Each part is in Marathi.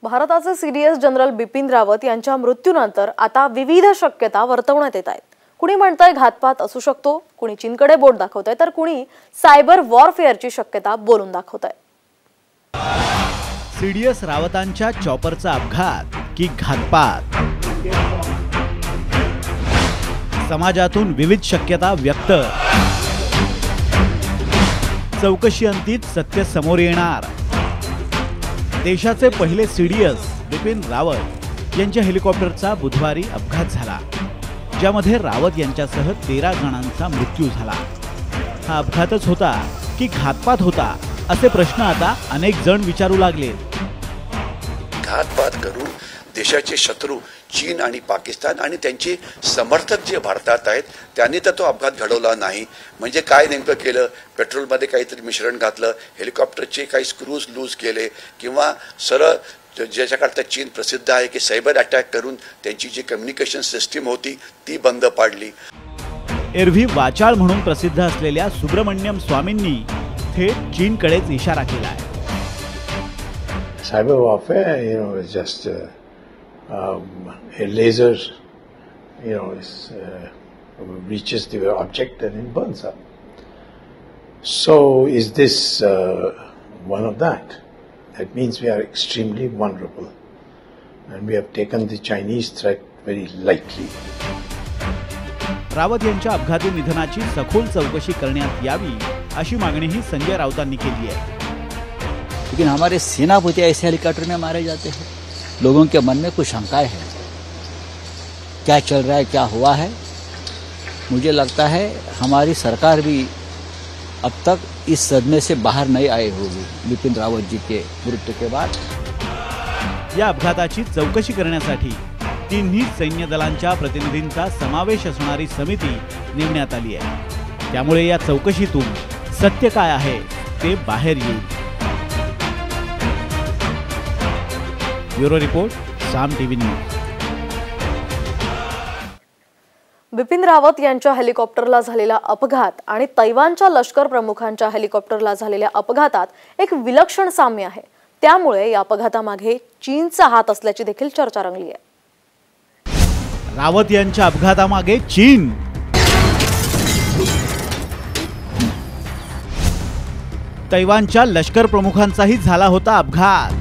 भारताचे सीडीएस जनरल बिपिन रावत यांच्या मृत्यूनंतर आता विविध शक्यता वर्तवण्यात येत आहेत। कुणी म्हणतंय घातपात असू शकतो, कुणी चीनकडे बोट दाखवतंय, तर कुणी सायबर वॉरफेअरची शक्यता बोलून दाखवतंय। सीडीएस रावतांच्या चॉपरचा अपघात की घातपात, समाजातून विविध शक्यता व्यक्त। चौकशी अंतीत सत्य समोर येणार। देशाचे पहिले सीडीएस बिपिन रावत यांच्या हेलिकॉप्टरचा बुधवारी अपघात झाला, ज्यामध्ये रावत यांच्यासह 13 जणांचा मृत्यू झाला। हा अपघातच होता की घातपात होता, असे प्रश्न आता अनेक जण विचारू लागले। घातपात करून देशाचे शत्रू चीन आणि पाकिस्तान आणि त्यांचे समर्थक जे भारतात आहेत त्यांनी तर तो अपघात घडवला नाही। म्हणजे काय नेमकं केलं? पेट्रोलमध्ये काहीतरी मिश्रण घातलं, हेलिकॉप्टरचे काही स्क्रूज लूज केले, किंवा सरळ ज्याच्याकरता चीन प्रसिद्ध आहे की सायबर अटॅक करून त्यांची जी कम्युनिकेशन सिस्टीम होती ती बंद पाडली। एरवी वाचाळ म्हणून प्रसिद्ध असलेल्या सुब्रमण्यम स्वामींनी थेट चीनकडेच इशारा केला आहे। Cyber warfare, is just a laser, reaches the object and it burns up. So, is this one of that? That means we are extremely vulnerable, and we have taken the Chinese threat very lightly. Rawat यांच्या अपघाती निधनाची सखोल चौकशी करण्यात यावी, अशी मागणीही संजय राऊतांनी केली आहे। लेकिन हमारे सेनापति ऐसे हेलीकॉप्टर में मारे जाते हैं। लोगों के मन में कुछ शंकाएं हैं, क्या चल रहा है, क्या हुआ है। मुझे लगता है हमारी सरकार भी अब तक इस सदमे से बाहर नहीं आई होगी बिपिन रावत जी के मृत्यू के बाद। या अपघाताची चौकशी करण्यासाठी तिन्ही सैन्य दलांच्या प्रतिनिधींचा समावेश असणारी समिती नेमण्यात आली आहे। त्यामुळे या चौकशीतून सत्य काय आहे ते बाहेर येईल। Bureau report, Saam TV news. Bipin Rawat यांच्या हेलिकॉप्टरला झालेला अपघात आणि तैवानच्या लष्कर प्रमुखांच्या हेलिकॉप्टरला झालेल्या अपघातात एक विलक्षण साम्य आहे। त्यामुळे या अपघातामागे चीनचा हात असल्याची देखील चर्चा रंगली आहे। रावत यांच्या अपघातामागे चीन। तैवानच्या लष्कर प्रमुखांचाही झाला होता अपघात।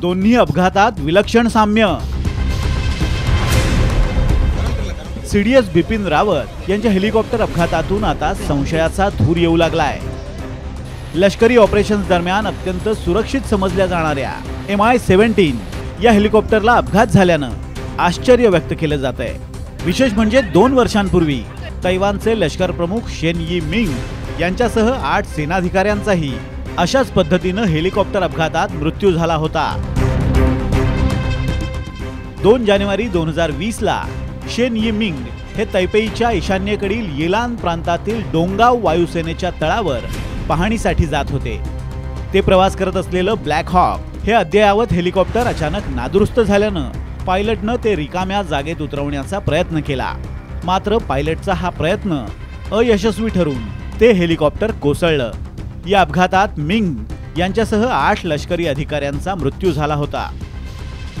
दोन्ही अपघातात विलक्षण साम्य। सीडीएस बिपिन रावत यांच्या हेलिकॉप्टर अपघातातून आता संशयाचा धूर येऊ लागलाय। लष्करी ऑपरेशन्स दरम्यान अत्यंत सुरक्षित समजल्या जाणाऱ्या MI-17 या हेलिकॉप्टरला अपघात झाल्यानं आश्चर्य व्यक्त केलं जातंय। विशेष म्हणजे 2 वर्षांपूर्वी तैवानचे लष्कर प्रमुख शेन यी मिंग यांच्यासह 8 सेनाधिकाऱ्यांचाही अशाच पद्धतीनं हेलिकॉप्टर अपघातात मृत्यू झाला होता। 2 जानेवारी 2020 ला शेन यी मिंग हे तैपेईच्या ईशान्येकडील येलान प्रांतातील डोंगाव वायुसेनेच्या तळावर पाहणीसाठी जात होते। ते प्रवास करत असलेलं ब्लॅक हॉक हे अद्ययावत हेलिकॉप्टर अचानक नादुरुस्त झाल्यानं पायलटनं ते रिकाम्या जागेत उतरवण्याचा प्रयत्न केला। मात्र पायलटचा हा प्रयत्न अयशस्वी ठरून ते हेलिकॉप्टर कोसळलं। या अपघातात मिंग यांच्यासह 8 लष्करी अधिकाऱ्यांचा मृत्यू झाला होता।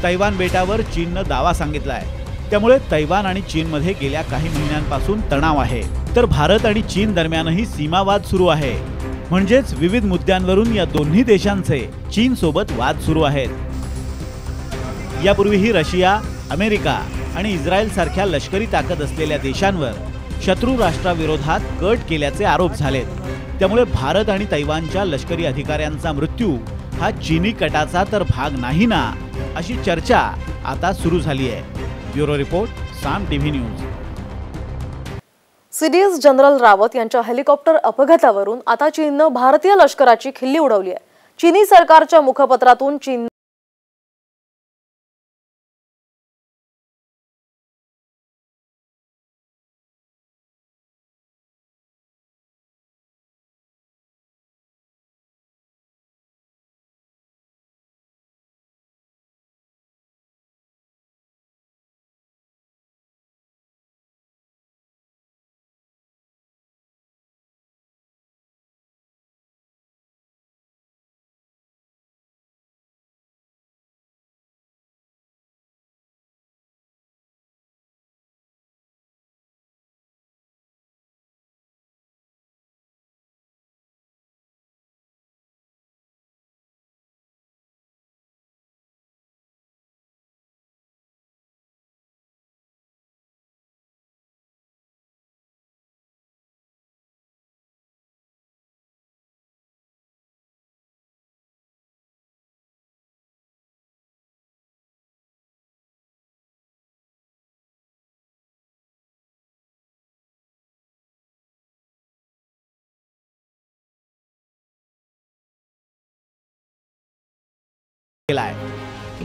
तैवान बेटावर चीननं दावा सांगितलाय, त्यामुळे तैवान आणि चीनमध्ये गेल्या काही महिन्यांपासून तणाव आहे। तर भारत आणि चीन दरम्यानही सीमावाद सुरू आहे। म्हणजेच विविध मुद्द्यांवरून या दोन्ही देशांचे चीन सोबत वाद सुरू आहेत। यापूर्वीही रशिया, अमेरिका आणि इस्रायल सारख्या लष्करी ताकद असलेल्या देशांवर शत्रू राष्ट्राविरोधात कट केल्याचे आरोप झालेत। त्यामुळे भारत आणि तैवानच्या लष्करी अधिकाऱ्यांचा मृत्यू हा चीनी कटाचा तर भाग नाही ना, अशी चर्चा आता सुरू झाली आहे। Bureau report, Saam TV news. CDS general Rawat यांच्या हेलिकॉप्टर अपघातावरून आता चीननं भारतीय लष्कराची खिल्ली उडवली आहे। चीनी सरकारच्या मुखपत्रातून चीन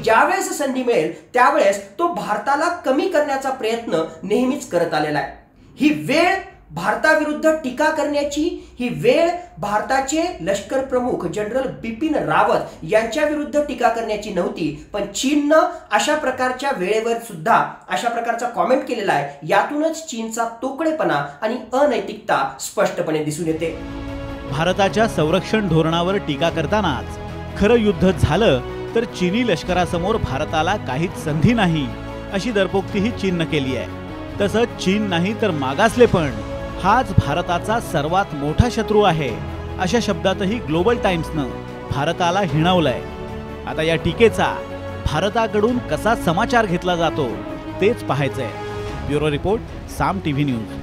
ज्यावेळेस संधी मिळेल त्यावेळेस तो भारताला कमी करण्याचा प्रयत्न नेहमीच करत आलेला आहे। ही वेळ भारताविरुद्ध टीका करण्याची, ही वेळ भारताचे लष्कर प्रमुख जनरल बिपिन रावत यांच्या विरुद्ध टीका करण्याची नव्हती, पण चीननं अशा प्रकारच्या वेळेवर सुद्धा अशा प्रकारचा कॉमेंट केलेला आहे। यातूनच चीनचा तोकडेपणा आणि अनैतिकता स्पष्टपणे दिसून येते। भारताच्या संरक्षण धोरणावर टीका करतानाच खरं युद्ध झालं तर चीनी लष्करासमोर भारताला काहीच संधी नाही अशी दरपोक्तीही चीननं केली आहे। तसंच चीन नाही तर मागासलेपण हाच भारताचा सर्वात मोठा शत्रू आहे अशा शब्दातही ग्लोबल टाइम्सनं भारताला हिणवलंय। आता या टीकेचा भारताकडून कसा समाचार घेतला जातो तेच पाहायचंय। Bureau report, Saam TV news.